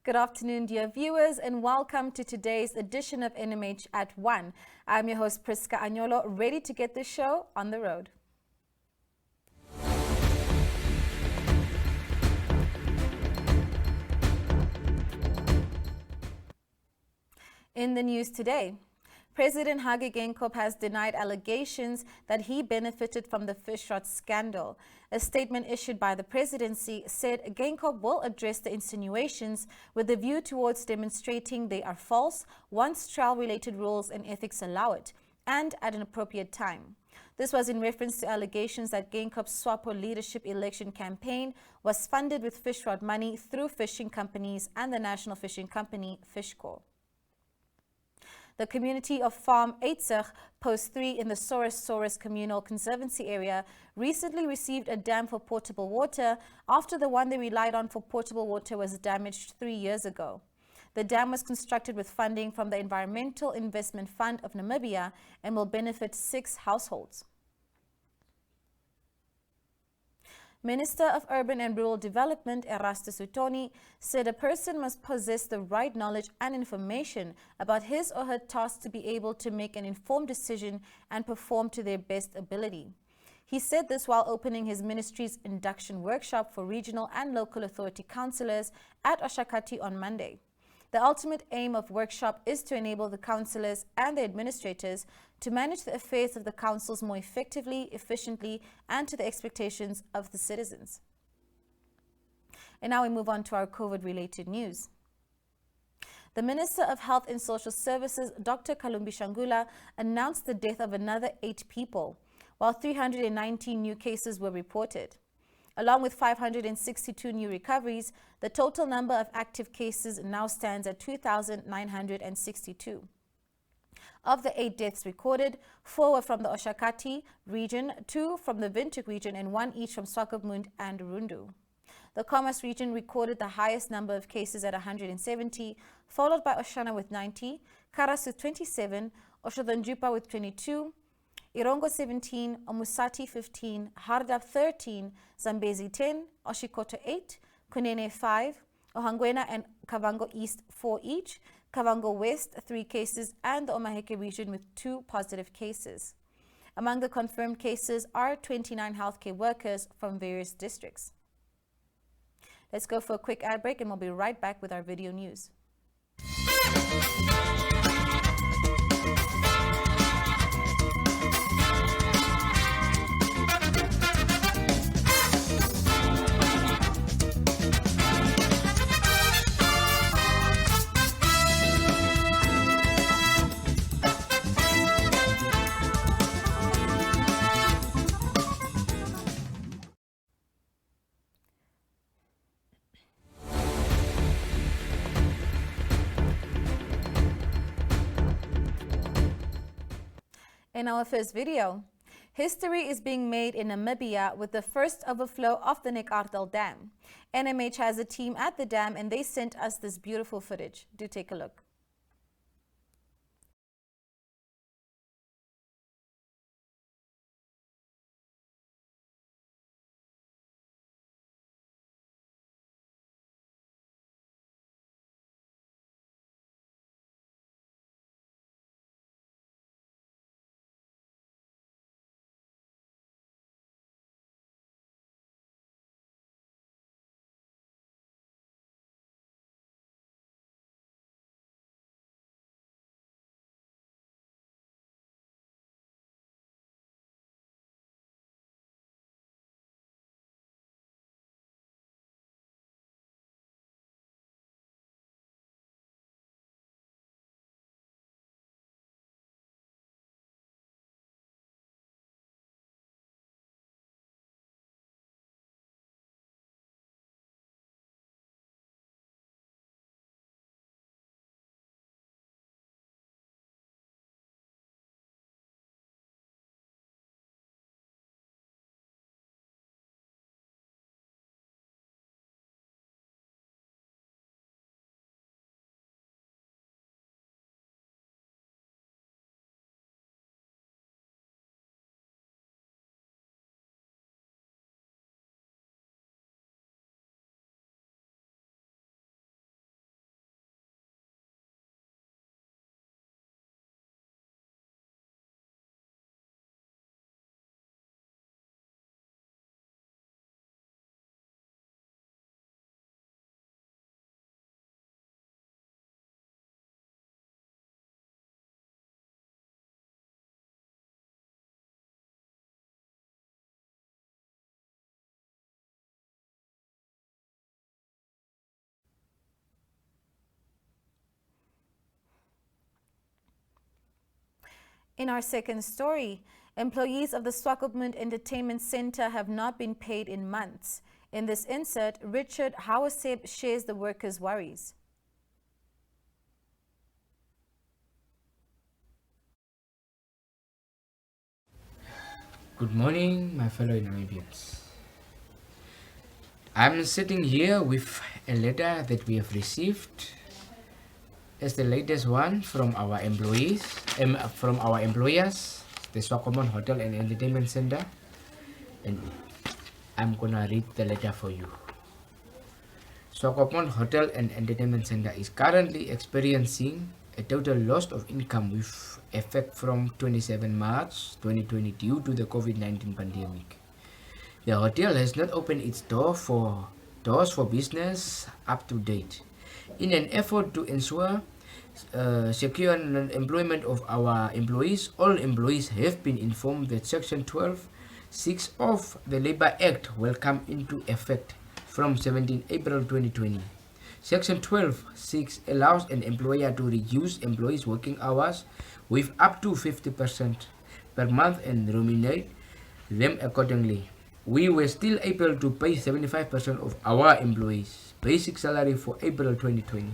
Good afternoon, dear viewers, and welcome to today's edition of NMH at 1. I'm your host, Priska Agnolo, ready to get this show on the road. In the news today, President Hage Geingob has denied allegations that he benefited from the fish rot scandal. A statement issued by the presidency said Geingob will address the insinuations with a view towards demonstrating they are false once trial-related rules and ethics allow it, and at an appropriate time. This was in reference to allegations that Geingob's SWAPO leadership election campaign was funded with fish rot money through fishing companies and the national fishing company, Fishco. The community of Farm Eitzig, Post 3 in the Saurus Communal Conservancy area recently received a dam for potable water after the one they relied on for potable water was damaged 3 years ago. The dam was constructed with funding from the Environmental Investment Fund of Namibia and will benefit 6 households. Minister of Urban and Rural Development, Erastus Utoni, said a person must possess the right knowledge and information about his or her task to be able to make an informed decision and perform to their best ability. He said this while opening his ministry's induction workshop for regional and local authority councillors at Oshakati on Monday. The ultimate aim of workshop is to enable the councillors and the administrators to manage the affairs of the councils more effectively, efficiently, and to the expectations of the citizens. And now we move on to our COVID-related news. The Minister of Health and Social Services, Dr. Kalumbi Shangula, announced the death of another 8 people, while 319 new cases were reported. Along with 562 new recoveries, the total number of active cases now stands at 2,962. Of the 8 deaths recorded, 4 were from the Oshakati region, 2 from the Windhoek region, and 1 each from Swakopmund and Rundu. The Commerce region recorded the highest number of cases at 170, followed by Oshana with 90, Karas with 27, Oshodonjupa with 22, Irongo 17, Omusati 15, Hardap 13, Zambezi 10, Oshikoto 8, Kunene 5, Ohangwena and Kavango East 4 each, Kavango West 3 cases, and the Omaheke region with 2 positive cases. Among the confirmed cases are 29 healthcare workers from various districts. Let's go for a quick ad break and we'll be right back with our video news. In our first video, history is being made in Namibia with the first overflow of the Nekardal Dam. NMH has a team at the dam and they sent us this beautiful footage. Do take a look. In our second story, employees of the Swakopmund Entertainment Center have not been paid in months. In this insert, Richard Hawaseb shares the workers' worries. Good morning, my fellow Namibians. I'm sitting here with a letter that we have received. It's the latest one from our employers, the Swakopmund Hotel and Entertainment Center, and I'm gonna read the letter for you. Swakopmund Hotel and Entertainment Center is currently experiencing a total loss of income with effect from 27 March 2020 due to the COVID-19 pandemic. The hotel has not opened its doors for business up to date. In an effort to ensure secure employment of our employees, all employees have been informed that Section 12(6) of the Labour Act will come into effect from 17 April 2020. Section 12(6) allows an employer to reduce employees' working hours with up to 50% per month and remunerate them accordingly. We were still able to pay 75% of our employees' basic salary for April 2020.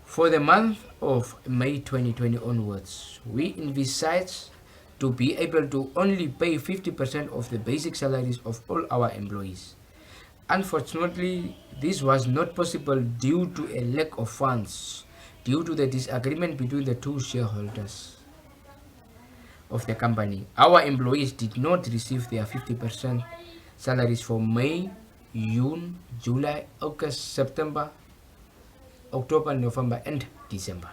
For the month of May 2020 onwards, we envisage to be able to only pay 50% of the basic salaries of all our employees. Unfortunately, this was not possible due to a lack of funds, due to the disagreement between the two shareholders of the company. Our employees did not receive their 50% salaries for May, June, July, August, September, October, November, and December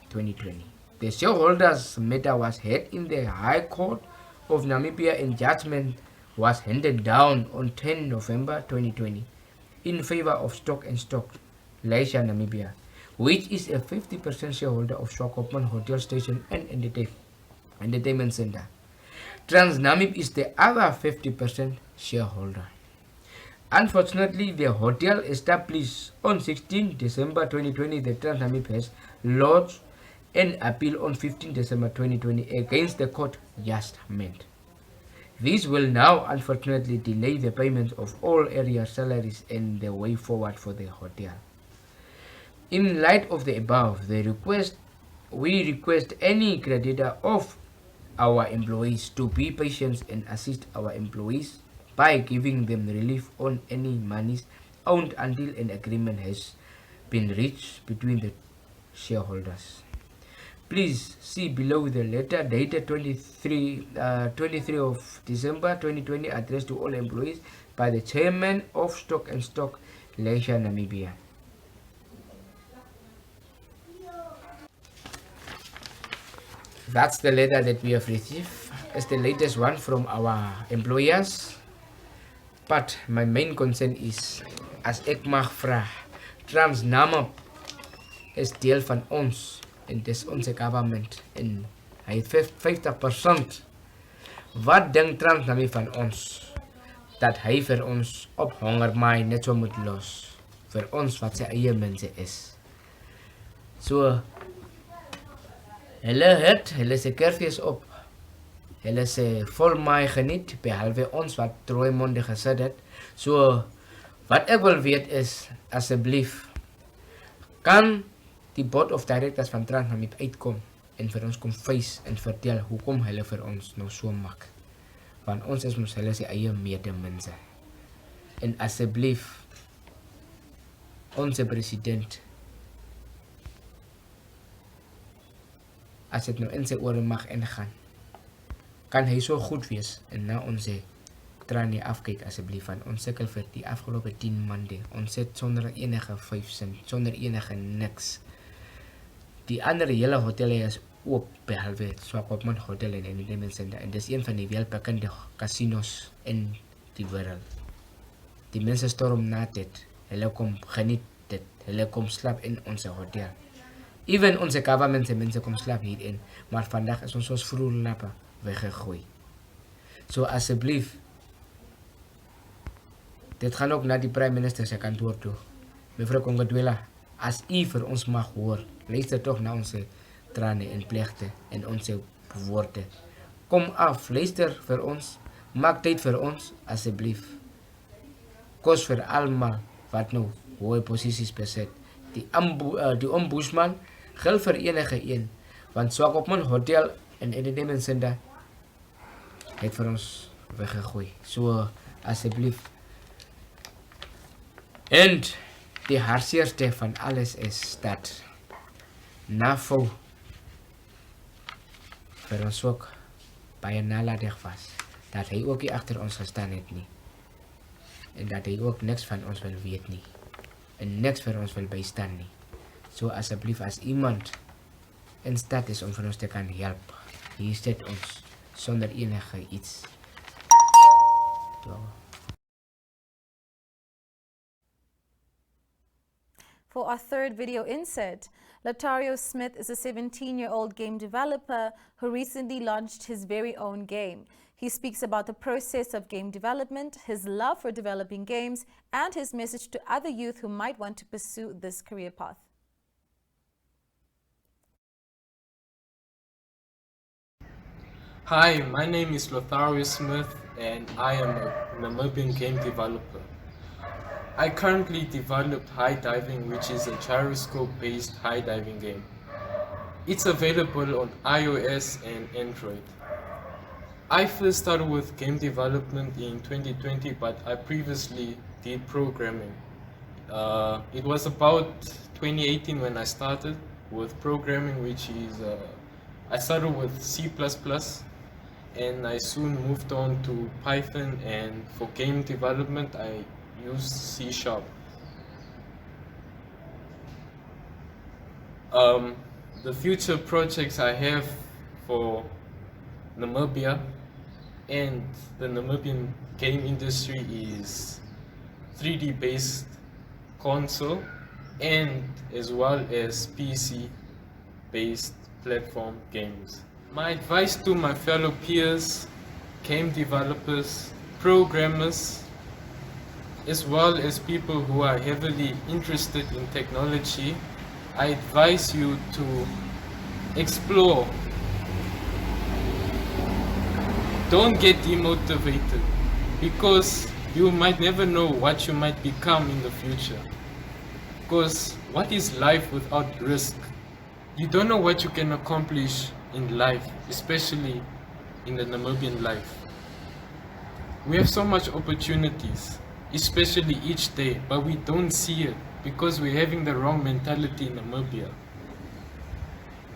2020. The shareholders' matter was heard in the High Court of Namibia and judgment was handed down on 10 November 2020 in favor of Stock and Stock Leisure Namibia, which is a 50% shareholder of Swakopmund Hotel Station and Entertainment Center. TransNamib is the other 50% shareholder. Unfortunately, the hotel established on 16 December 2020, the TransNamib has lodged an appeal on 15 December 2020 against the court judgment. This will now unfortunately delay the payment of all area salaries and the way forward for the hotel. In light of the above, we request any creditor of our employees to be patient and assist our employees by giving them relief on any monies owed until an agreement has been reached between the shareholders. Please see below the letter dated 23 of December 2020 addressed to all employees by the chairman of Stock and Stock Leisure Namibia. That's the letter that we have received. It's the latest one from our employers. But my main concern is, as ek mag vra, TransNamib is deel van ons en dis ons government en hy het 50%. Wat dink TransNamib van ons? Dat hy vir ons op hongermaai net so moet los. Vir ons wat sy eie mense is. So, hulle se kerfees op. Hulle se volmaai geniet, behalwe ons wat trooimonde gesit het. So, wat ek wil weet is, asseblief, kan die board of directors van TransNamib uitkom en vir ons kom face en vertel hoekom hulle vir ons nou so maak. Want ons is mos hulle se eie medemense. En asseblief, onze president, as dit nou in sy ore mag ingaan, kan hy so goed wees en na onze tranie afkyk asseblief, want ons sukkel vir die afgelope 10 maande. Ons sit sonder enige 5 cent, sonder enige niks. Die ander hele hotelle is oop, behalwe Swakopmund Hotel en Entertainment Center, en dis een van die welbekende casinos in die wêreld. Die mense storm na dit, hulle kom geniet dit, hulle kom slap in onze hotel. Even onze government se mense kom slap hierin, maar vandag is ons soos vroeg lappe weggegooi. So asseblief, dit gaan ook na die prime minister se kantoor toe. Mevrou Kongadwela, as u vir ons mag hoor, luister toch na onze trane en plegte en onze woorde. Kom af, luister vir ons, maak tyd vir ons asseblief. Kos vir almal wat nou hoë posisies beset. Die ombudsman geld vir enige een, want Swakopmund Hotel en Entertainment Center het vir ons weggegooi. So asseblief. En die hartseerste van alles is dat NAVO vir ons ook baie nalatig was. Dat hy ook nie agter ons gestaan het nie. En dat hy ook niks van ons wil weet nie. En niks vir ons wil bystaan nie. So asseblief as iemand in staat is om vir ons te kan help, hier sit ons sonder enige iets. For our third video insert, Latario Smith is a 17-year-old game developer who recently launched his very own game. He speaks about the process of game development, his love for developing games, and his message to other youth who might want to pursue this career path. Hi, my name is Lothario Smith and I am a Namibian game developer. I currently developed High Diving, which is a gyroscope-based high diving game. It's available on iOS and Android. I first started with game development in 2020, but I previously did programming. It was about 2018 when I started with programming, which is, I started with C++, and I soon moved on to Python, and for game development I used C#. The future projects I have for Namibia and the Namibian game industry is 3D based console and as well as PC based platform games. My advice to my fellow peers, game developers, programmers, as well as people who are heavily interested in technology, I advise you to explore. Don't get demotivated, because you might never know what you might become in the future. Because what is life without risk? You don't know what you can accomplish in life, especially in the Namibian life. We have so much opportunities, especially each day, but we don't see it because we're having the wrong mentality in Namibia.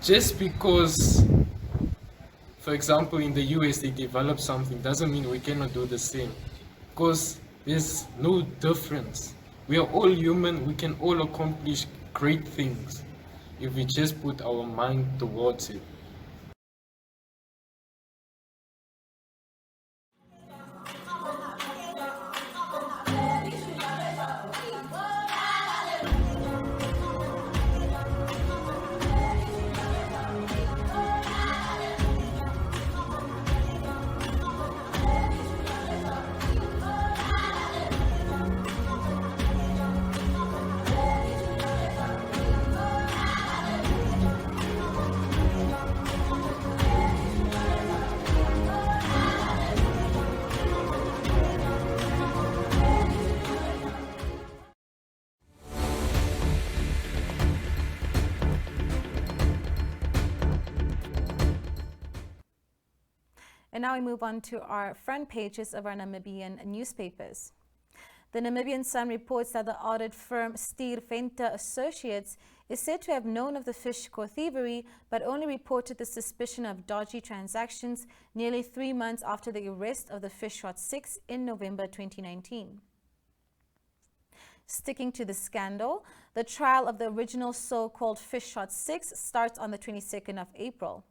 Just because, for example, in the US they develop something doesn't mean we cannot do the same, because there's no difference. We are all human, we can all accomplish great things if we just put our mind towards it. And now we move on to our front pages of our Namibian newspapers. The Namibian Sun reports that the audit firm Stier Venter Associates is said to have known of the fish core thievery, but only reported the suspicion of dodgy transactions nearly 3 months after the arrest of the Fish Shot 6 in November 2019. Sticking to the scandal, the trial of the original so-called Fish Shot 6 starts on the 22nd of April.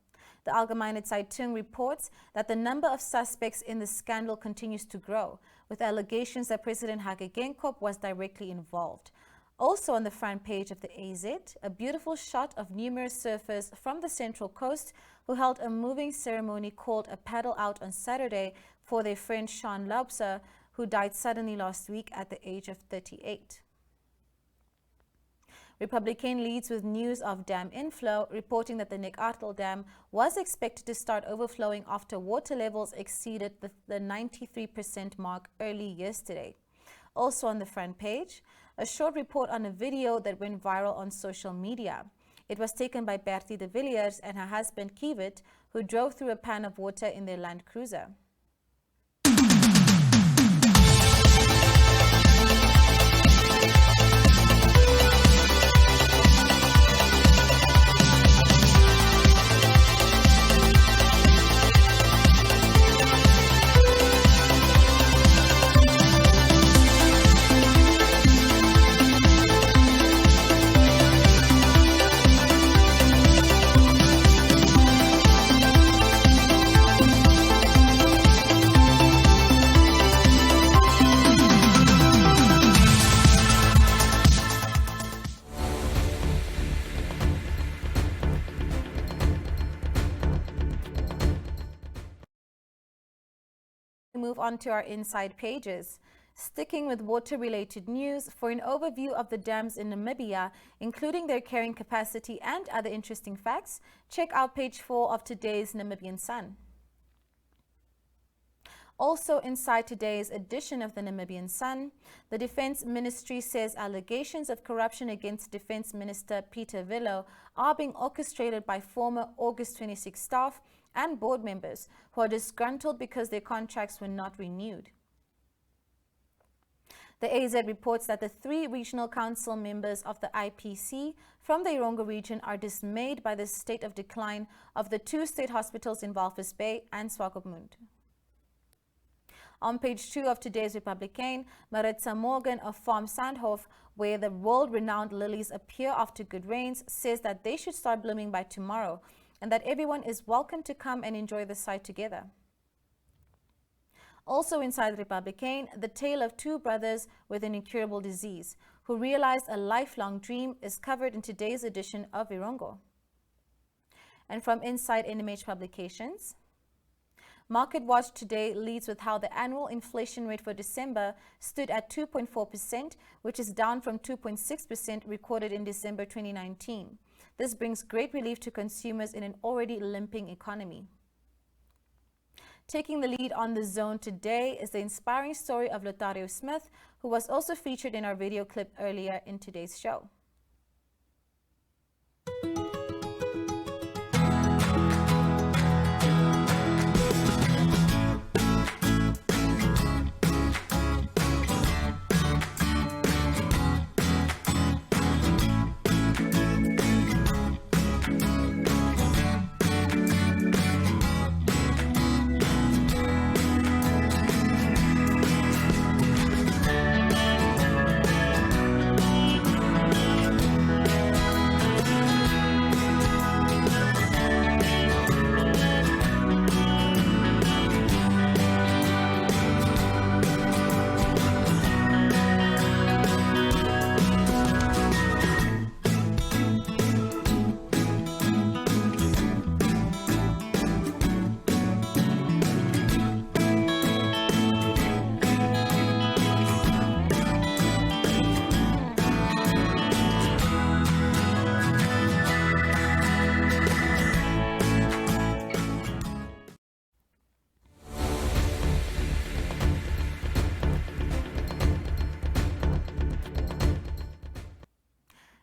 The Allgemeine Zeitung reports that the number of suspects in the scandal continues to grow, with allegations that President Hage Geingob was directly involved. Also on the front page of the AZ, a beautiful shot of numerous surfers from the Central Coast who held a moving ceremony called a paddle out on Saturday for their friend Sean Laubser, who died suddenly last week at the age of 38. Republican leads with news of dam inflow, reporting that the Nekatl Dam was expected to start overflowing after water levels exceeded the 93% mark early yesterday. Also on the front page, a short report on a video that went viral on social media. It was taken by Bertie de Villiers and her husband Kiewit, who drove through a pan of water in their Land Cruiser. Move on to our inside pages. Sticking with water-related news, for an overview of the dams in Namibia, including their carrying capacity and other interesting facts, check out page 4 of today's Namibian Sun. Also inside today's edition of the Namibian Sun, the Defense Ministry says allegations of corruption against Defense Minister Peter Villo are being orchestrated by former August 26 staff and board members who are disgruntled because their contracts were not renewed. The AZ reports that the 3 regional council members of the IPC from the Irongo region are dismayed by the state of decline of the 2 state hospitals in Walvis Bay and Swakopmund. On page 2 of today's Republican, Maritza Morgan of Farm Sandhof, where the world-renowned lilies appear after good rains, says that they should start blooming by tomorrow and that everyone is welcome to come and enjoy the sight together. Also inside the Republican, the tale of 2 brothers with an incurable disease who realized a lifelong dream is covered in today's edition of Irongo. And from inside NMH Publications, Market Watch today leads with how the annual inflation rate for December stood at 2.4%, which is down from 2.6% recorded in December 2019. This brings great relief to consumers in an already limping economy. Taking the lead on the zone today is the inspiring story of Lothario Smith, who was also featured in our video clip earlier in today's show.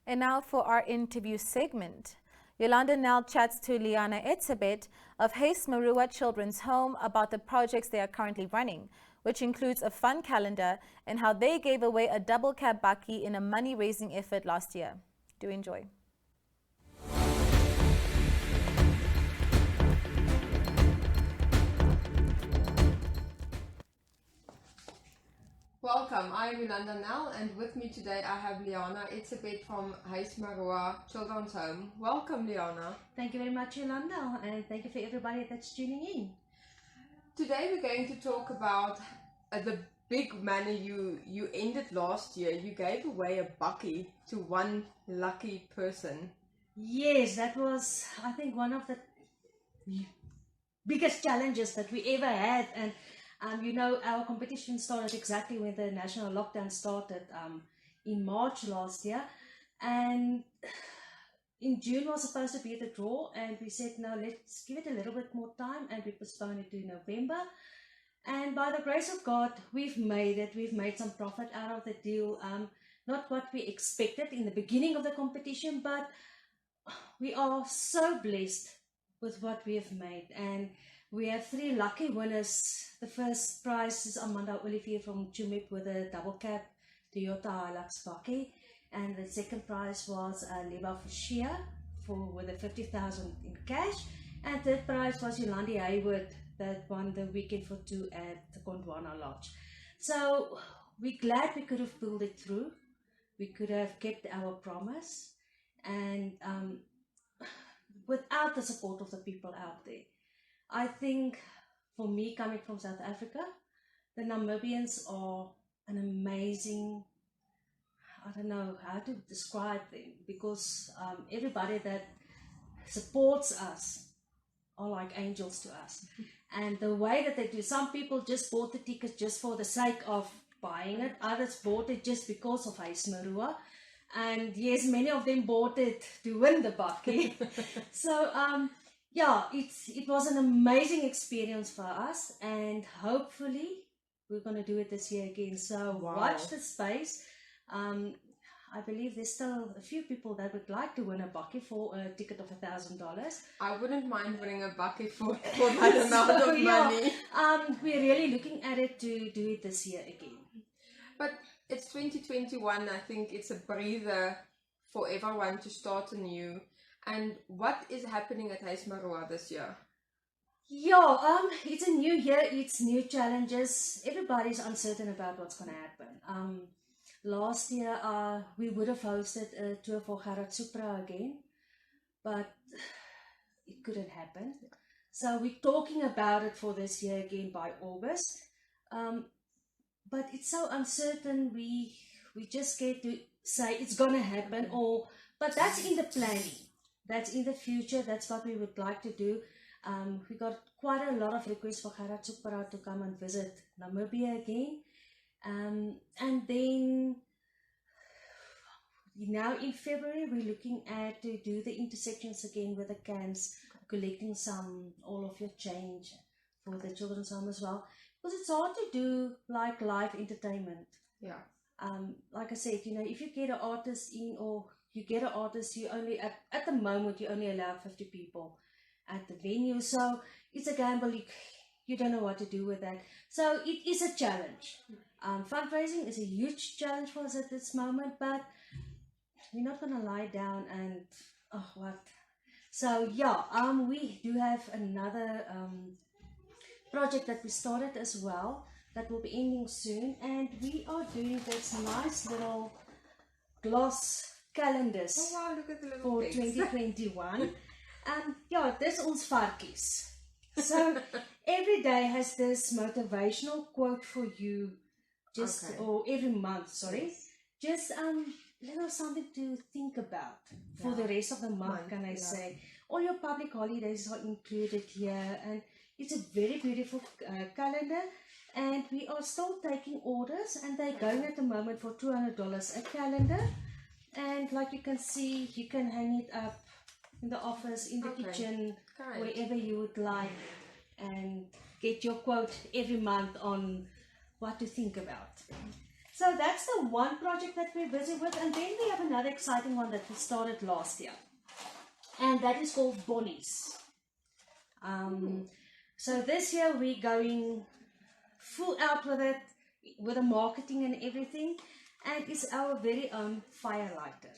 And now for our interview segment. Yolanda Nell chats to Liana Etzebet of Haste Marua Children's Home about the projects they are currently running, which includes a fun calendar and how they gave away a double cab bakkie in a money-raising effort last year. Do enjoy. Welcome, I'm Yolanda Nell, and with me today I have Liana Etzebet from Haste Marua Children's Home. Welcome, Liana. Thank you very much, Yolanda, and thank you for everybody that's tuning in. Today we're going to talk about the big money you ended last year. You gave away a bakkie to one lucky person. Yes, that was, I think, one of the biggest challenges that we ever had, and you know, our competition started exactly when the national lockdown started in March last year, And in June was supposed to be the draw, and we said, no, let's give it a little bit more time, and we postponed it to November. And by the grace of God, we've made it. We've made some profit out of the deal. Not what we expected in the beginning of the competition, but we are so blessed with what we have made. And we have 3 lucky winners. The first prize is Amanda Olivier from Chumip with a double cab Toyota Hilux bakkie. And the second prize was Leba Fushia with a 50,000 in cash. And third prize was Yolandi Hayward that won the weekend for 2 at the Gondwana Lodge. So we're glad we could have pulled it through. We could have kept our promise. And without the support of the people out there, I think for me, coming from South Africa, the Namibians are an amazing, I don't know how to describe them, because everybody that supports us are like angels to us. And the way that they do, some people just bought the tickets just for the sake of buying it, others bought it just because of Huismarua. And yes, many of them bought it to win the bakkie. So yeah, it was an amazing experience for us, and hopefully we're going to do it this year again. So watch the space. I believe there's still a few people that would like to win a bakkie for a ticket of $1,000. I wouldn't mind winning a bakkie for that amount of money. We're really looking at it to do it this year again. But it's 2021. I think it's a breather for everyone to start anew. And what is happening at Huismarua this year? Yeah, it's a new year, it's new challenges. Everybody's uncertain about what's going to happen. Last year, we would have hosted a tour for Gerard Supra again, but it couldn't happen. So we're talking about it for this year again by August. But it's so uncertain, we just get to say it's going to happen, but that's in the planning. That's in the future. That's what we would like to do. We got quite a lot of requests for Gerard Supra to come and visit Namibia again. And then now in February, we're looking at to do the intersections again with the cans, collecting all of your change for the children's home as well. Because it's hard to do like live entertainment. Yeah. Like I said, if you get an artist in, or you get an artist, you only at the moment you only allow 50 people at the venue. So it's a gamble. You don't know what to do with that. So it is a challenge. Fundraising is a huge challenge for us at this moment, but we're not going to lie down and So yeah, we do have another project that we started as well that will be ending soon, and we are doing this nice little gloss calendars Look at the little for pigs. 2021. Yeah, this ons varkies. So every day has this motivational quote for you, or every month, sorry. Just little something to think about for the rest of the month, can I say. All your public holidays are included here, and it's a very beautiful calendar, and we are still taking orders, and they're going at the moment for $200 a calendar. And like you can see, you can hang it up in the office, in the kitchen, wherever you would like, and get your quote every month on what to think about. So that's the one project that we're busy with, and then we have another exciting one that we started last year, and that is called Bonnies. So this year we're going full out with it, with the marketing and everything, and it's our very own fire lighter.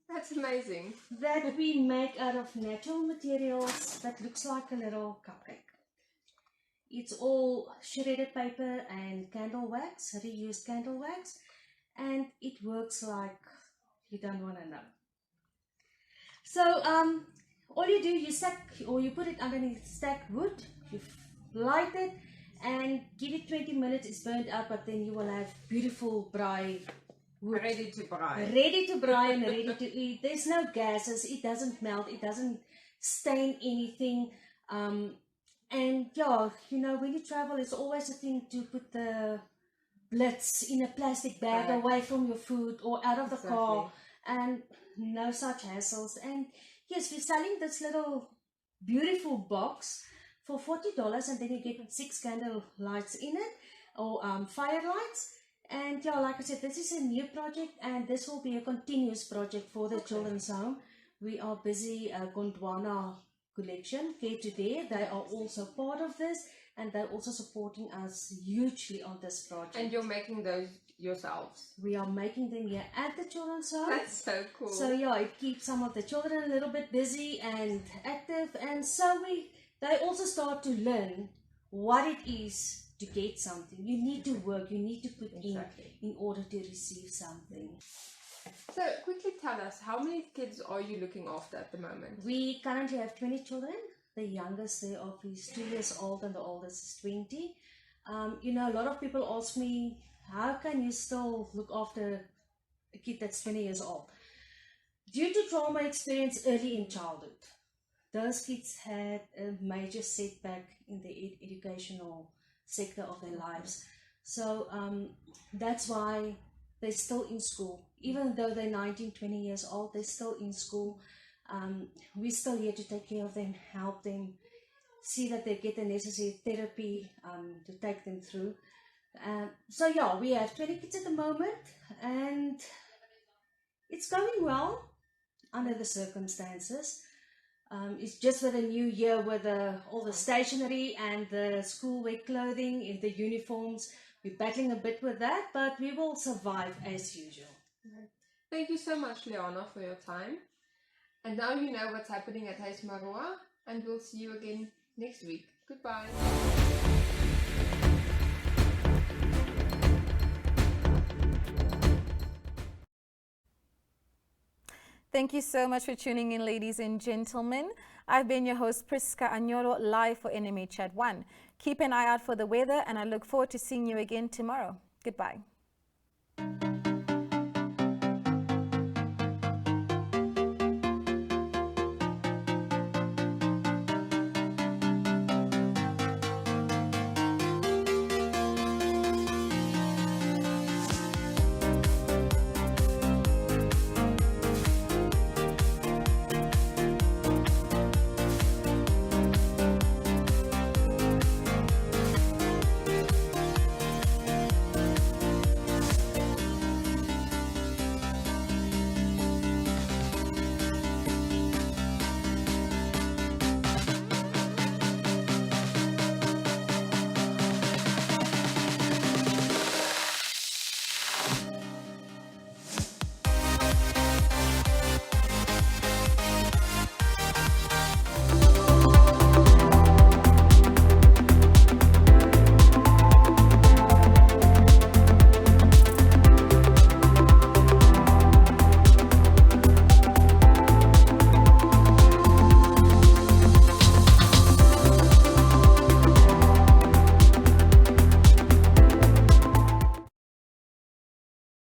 That's amazing. That we make out of natural materials that looks like a little cupcake. It's all shredded paper and candle wax, reused candle wax, and it works like you don't want to know. So all you do, you stack, or you put it underneath stacked wood, you light it, and give it 20 minutes. It's burnt out, but then you will have beautiful braai wood. Ready to braai. Ready to braai and ready to eat. There's no gases. It doesn't melt. It doesn't stain anything. And yeah, when you travel, it's always a thing to put the blitz in a plastic bag away from your food or out of the car. and no such hassles. And yes, we're selling this little beautiful box for $40, and then you get 6 candle lights in it, or fire lights. And yeah, like I said, this is a new project, and this will be a continuous project for the children's home. We are busy Gondwana collection, Care to Dare. They are also part of this, and they're also supporting us hugely on this project. And you're making those yourselves? We are making them here at the children's home. That's so cool. So yeah, it keeps some of the children a little bit busy and active, and so they also start to learn what it is to get something. You need to work, you need to put in order to receive something. So quickly tell us, how many kids are you looking after at the moment? We currently have 20 children. The youngest thereof is 2 years old and the oldest is 20. You know, a lot of people ask me, how can you still look after a kid that's 20 years old? Due to trauma experience early in childhood, those kids had a major setback in the educational sector of their lives. So that's why they're still in school. Even though they're 19, 20 years old, they're still in school. We're still here to take care of them, help them, see that they get the necessary therapy to take them through. So yeah, we have 20 kids at the moment, and it's going well under the circumstances. It's just with a new year, with all the stationery and the schoolwear clothing, the uniforms. We're battling a bit with that, but we will survive as usual. Thank you so much, Leona, for your time. And now you know what's happening at Huis Maroa, and we'll see you again next week. Goodbye. Thank you so much for tuning in, ladies and gentlemen. I've been your host, Priska Anyolo, live for NMH at 1. Keep an eye out for the weather, and I look forward to seeing you again tomorrow. Goodbye.